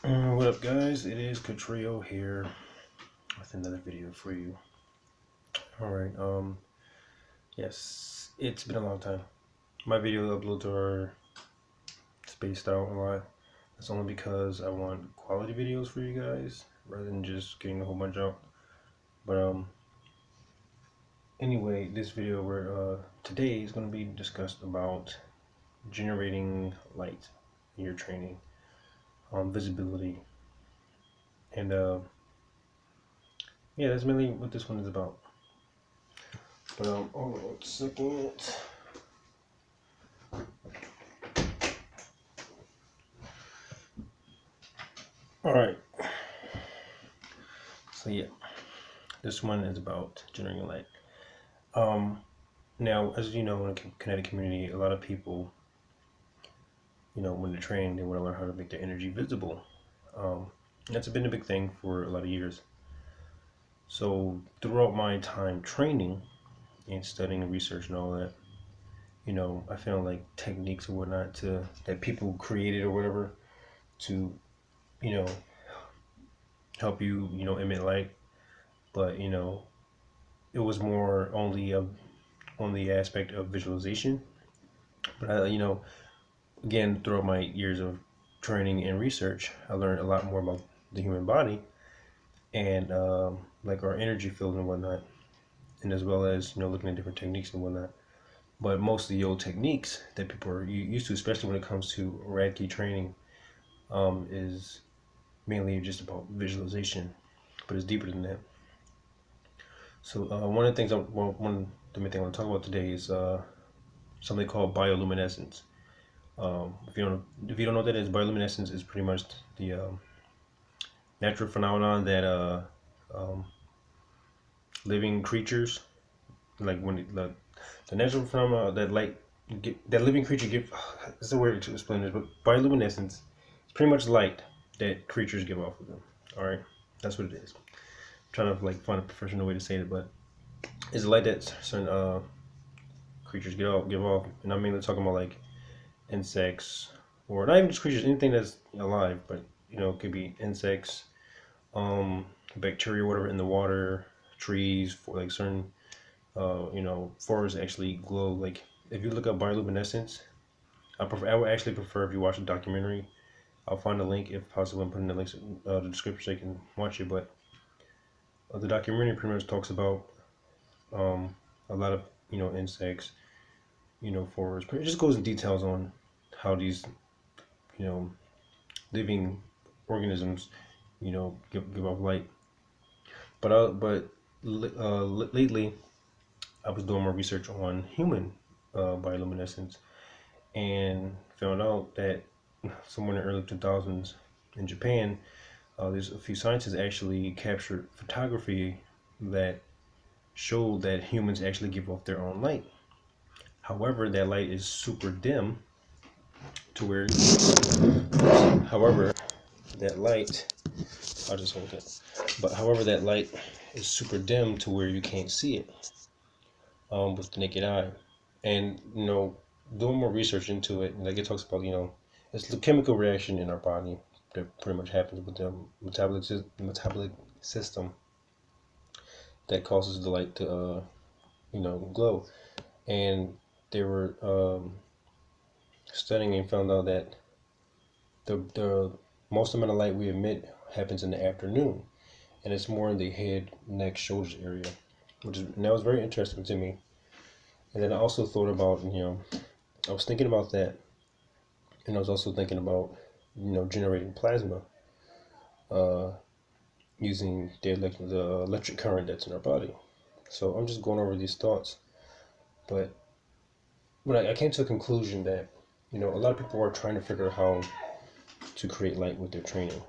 What up, guys? It is Catrio here with another video for you. Alright, yes, it's been a long time. My video uploads are spaced out a lot. That's only because I want quality videos for you guys rather than just getting a whole bunch out. But anyway, this video today is going to be discussed about generating light in your training, visibility, and yeah, that's mainly what this one is about. But hold on 1 second. All right. So yeah, this one is about generating light. Now, as you know, in the kinetic community, a lot of people, when they're trained, they want to learn how to make their energy visible. That's been a big thing for a lot of years. So throughout my time training and studying and research and all that, I found like techniques or whatnot that people created or whatever to, help you, emit light. But it was more only on the aspect of visualization. But again, throughout my years of training and research, I learned a lot more about the human body and like our energy field and whatnot, and as well as looking at different techniques and whatnot. But most of the old techniques that people are used to, especially when it comes to Radke training, is mainly just about visualization, but it's deeper than that. So one of the things, one of the main things I want to talk about today is something called bioluminescence. If you don't know what that is, bioluminescence is pretty much the natural phenomenon that living creatures, like the natural phenomenon that that living creature give. That's a word to explain this, but bioluminescence is pretty much light that creatures give off of them. All right, that's what it is. I'm trying to find a professional way to say it, but it's light that certain creatures give off, and I'm mainly talking about like insects, or not even just creatures, anything that's alive, but it could be insects, bacteria, whatever in the water, trees, for like certain forests actually glow. Like if you look up bioluminescence, I would actually prefer if you watch a documentary. I'll find a link if possible and put in the links in the description so you can watch it. But the documentary pretty much talks about a lot of insects, forests. It just goes in details on how these living organisms give off light. But lately I was doing more research on human bioluminescence and found out that somewhere in the early 2000s in Japan, there's a few scientists actually captured photography that showed that humans actually give off their own light. However, that light is super dim to where, however, that light, I'll just hold it, but however, that light is super dim to where you can't see it with the naked eye. And doing more research into it, like it talks about, it's the chemical reaction in our body that pretty much happens with the metabolic system that causes the light to glow. And they were studying and found out that the most amount of light we emit happens in the afternoon, and it's more in the head, neck, shoulders area, and that was very interesting to me. And then I also thought about, I was thinking about that, and I was also thinking about, generating plasma, using the electric current that's in our body. So I'm just going over these thoughts, but when I came to a conclusion that, a lot of people are trying to figure out how to create light with their training,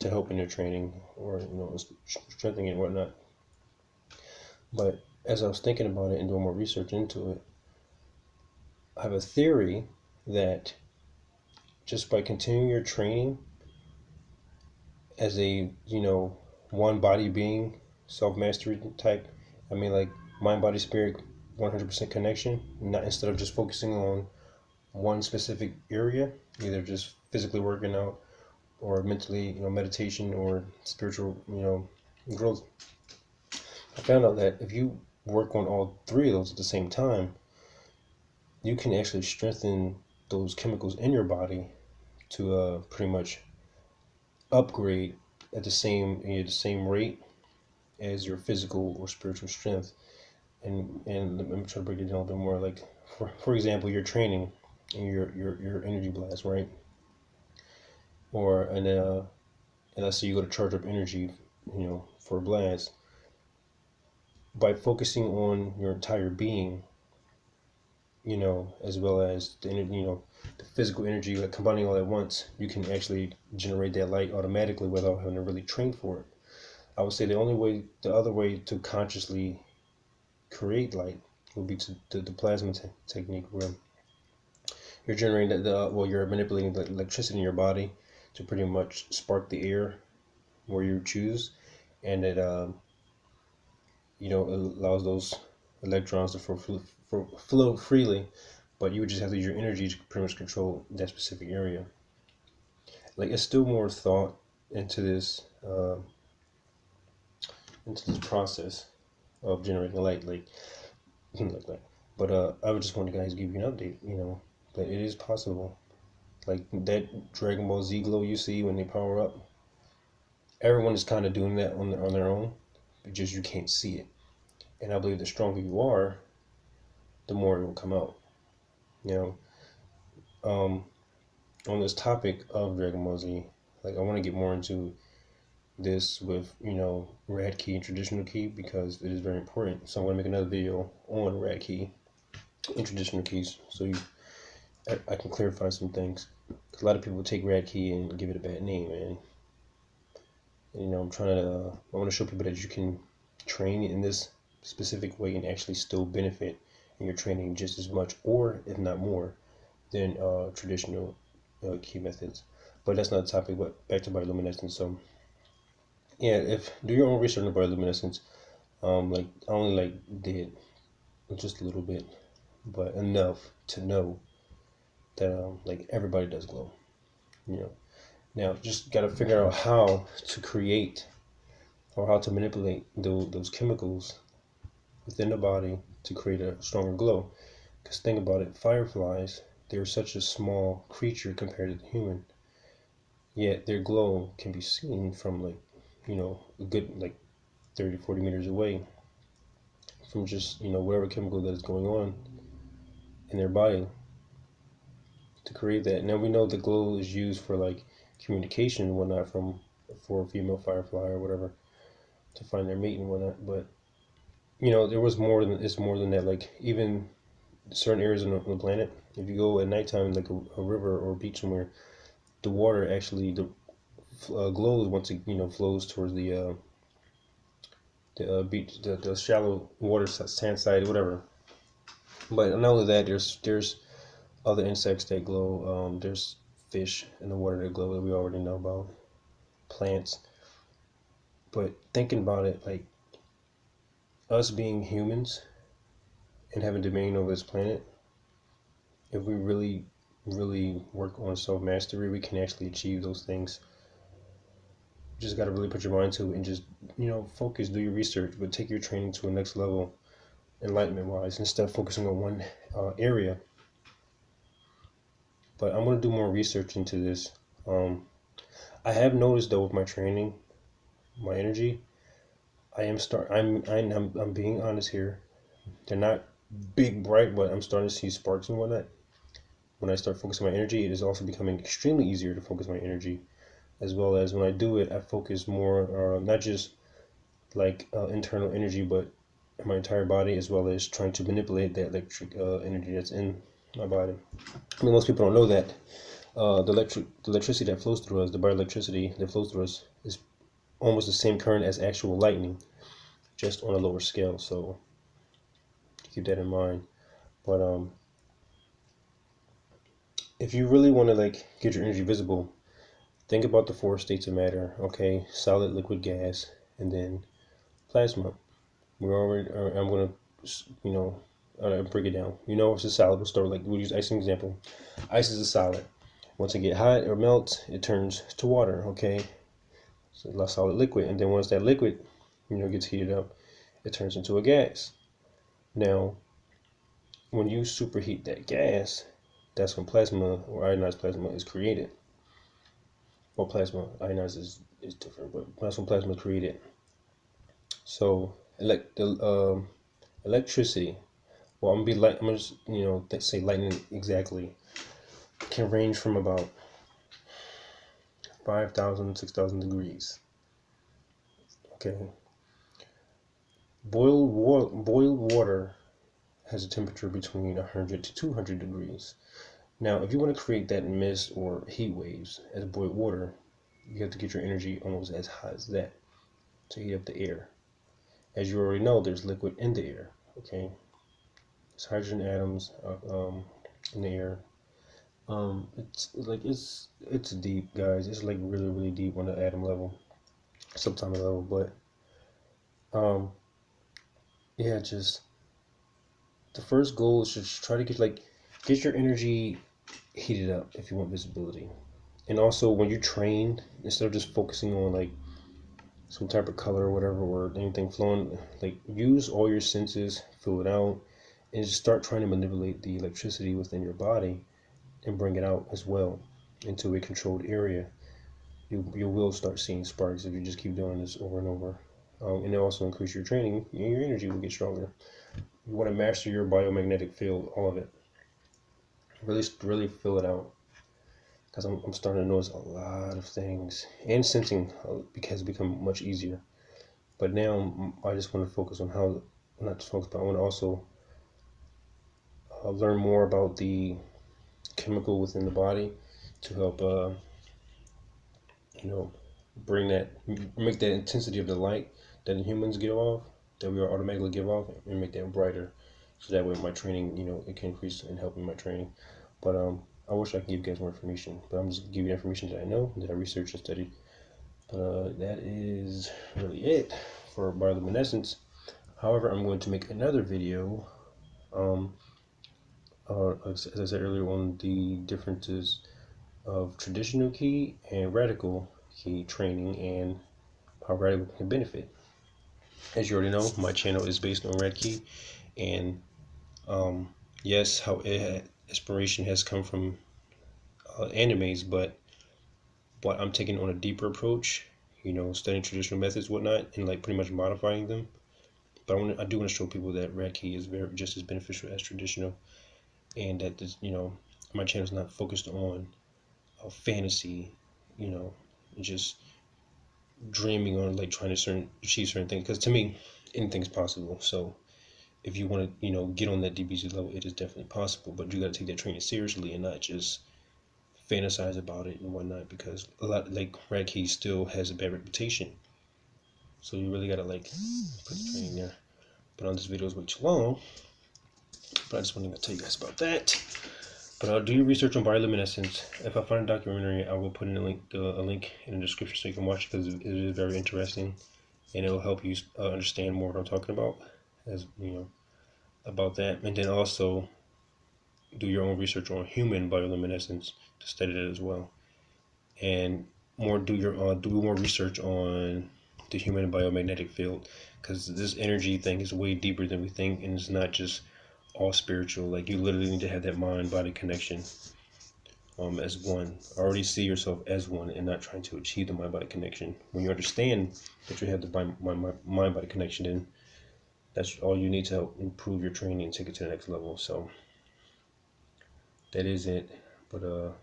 to help in their training, or strengthening it and whatnot. But as I was thinking about it and doing more research into it, I have a theory that just by continuing your training as a one body being, self-mastery type, I mean like mind, body, spirit, 100% connection, not instead of just focusing on one specific area, either just physically working out or mentally, meditation or spiritual, growth. I found out that if you work on all three of those at the same time, you can actually strengthen those chemicals in your body to pretty much upgrade at the same rate as your physical or spiritual strength. And let me try to break it down a little bit more. Like for example, you're training and your energy blast, right? Or and let's say you go to charge up energy, for a blast. By focusing on your entire being, as well as the physical energy, like combining all at once, you can actually generate that light automatically without having to really train for it. I would say the other way to consciously create light would be the plasma technique, where you're generating you're manipulating the electricity in your body to pretty much spark the air where you choose, and it allows those electrons to flow freely, but you would just have to use your energy to pretty much control that specific area. Like, it's still more thought into this process of generating light, like that. But I would just want to guys give you an update, that it is possible. Like that Dragon Ball Z glow you see when they power up, everyone is kind of doing that on their own, but just you can't see it. And I believe the stronger you are, the more it will come out. On this topic of Dragon Ball Z, like, I want to get more into this with rad key and traditional key, because it is very important. So I'm going to make another video on rad key and traditional keys, so I can clarify some things. Because a lot of people take rad key and give it a bad name, and I want to show people that you can train in this specific way and actually still benefit in your training just as much, or if not more, than traditional key methods. But that's not the topic. But back to bioluminescence. So yeah, do your own research on bioluminescence. Like, I only did just a little bit, but enough to know that like, everybody does glow. Now just gotta figure out how to create or how to manipulate those chemicals within the body to create a stronger glow. Because think about it, fireflies, they're such a small creature compared to the human, yet their glow can be seen from a good 30-40 meters away, from just whatever chemical that is going on in their body to create that. Now we know the glow is used for communication and whatnot, for a female firefly or whatever, to find their mate and whatnot. But it's more than that. Like, even certain areas on the planet, if you go at nighttime, like a river or a beach somewhere, the water actually glows once it flows towards the beach, the shallow water, sand side, whatever. But not only that, there's other insects that glow. There's fish in the water that glow that we already know about. Plants. But thinking about it, like, us being humans and having dominion over this planet, if we really, really work on self-mastery, we can actually achieve those things. You just got to really put your mind to it and just, focus, do your research, but take your training to a next level, enlightenment-wise, instead of focusing on one area. But I'm going to do more research into this. I have noticed, though, with my training, my energy, I'm being honest here. They're not big, bright, but I'm starting to see sparks and whatnot. When I start focusing my energy, it is also becoming extremely easier to focus my energy, as well as when I do it, I focus more, not just internal energy, but my entire body, as well as trying to manipulate that electric energy that's in my body. I mean, most people don't know that the electricity that flows through us, the bioelectricity that flows through us, is almost the same current as actual lightning, just on a lower scale. So keep that in mind. But if you really want to get your energy visible, think about the 4 states of matter. Okay, solid, liquid, gas, and then plasma. I'm gonna break it down. It's a solid. We'll use ice as an example. Ice is a solid. Once it get hot or melts, it turns to water, okay? So a solid liquid. And then once that liquid, gets heated up, it turns into a gas. Now, when you superheat that gas, that's when plasma or ionized plasma is created. Well, plasma, ionized is different, but that's when plasma is created. So, electricity, well, I'm gonna just, say lightning exactly, can range from about 5,000, 6,000 degrees. Okay. Boiled water has a temperature between 100 to 200 degrees. Now, if you want to create that mist or heat waves as boiled water, you have to get your energy almost as hot as that to heat up the air. As you already know, there's liquid in the air. Okay, it's hydrogen atoms in the air. It's deep, guys. It's like really, really deep on the atom level, subatomic level. But yeah, just the first goal is just try to get your energy heated up if you want visibility. And also, when you train, instead of just focusing on like some type of color or whatever, or anything flowing, like use all your senses, feel it out, and just start trying to manipulate the electricity within your body and bring it out as well into a controlled area. You will start seeing sparks if you just keep doing this over and over. And it also increase your training, and your energy will get stronger. You want to master your biomagnetic field, all of it. Really fill it out. Because I'm starting to notice a lot of things, and sensing has become much easier. But now I just want to focus on not just focus, but I want to also learn more about the chemical within the body to help, make that intensity of the light that humans give off, that we automatically give off, and make that brighter. So that way my training, it can increase and help in my training. But I wish I could give you guys more information, but I'm just giving you information that I know, that I researched and studied. But that is really it for bioluminescence. However, I'm going to make another video, as I said earlier, on the differences of traditional key and radical key training and how radical can benefit. As you already know, my channel is based on Red Key, and yes, how inspiration has come from animes, but I'm taking on a deeper approach, studying traditional methods, whatnot, and like pretty much modifying them. But I do want to show people that Red Key is just as beneficial as traditional, and that this, my channel is not focused on fantasy, just dreaming on like trying to achieve certain things. Because to me, anything's possible. So if you want to, get on that DBZ level, it is definitely possible. But you got to take that training seriously and not just fantasize about it and whatnot. Because a lot like Red Key still has a bad reputation. So you really got to like put the training there. But on this video is way too long. But I just wanted to tell you guys about that. But I'll do your research on bioluminescence. If I find a documentary, I will put in a link in the description so you can watch it, because it is very interesting, and it will help you understand more what I'm talking about, about that. And then also do your own research on human bioluminescence to study that as well, and do more research on the human biomagnetic field, because this energy thing is way deeper than we think, and it's not just all spiritual. Like, you literally need to have that mind-body connection as one. Already see yourself as one and not trying to achieve the mind-body connection. When you understand that you have the mind-body connection, then that's all you need to help improve your training and take it to the next level. So that is it. But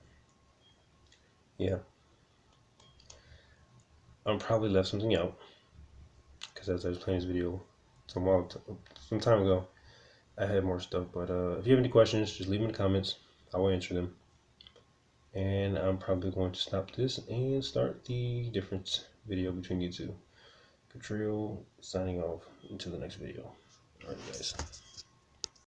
yeah, I'm probably left something out, because as I was playing this video some time ago, I had more stuff. But if you have any questions, just leave them in the comments. I will answer them. And I'm probably going to stop this and start the difference video between you two. Catriel signing off until the next video. Alright, guys.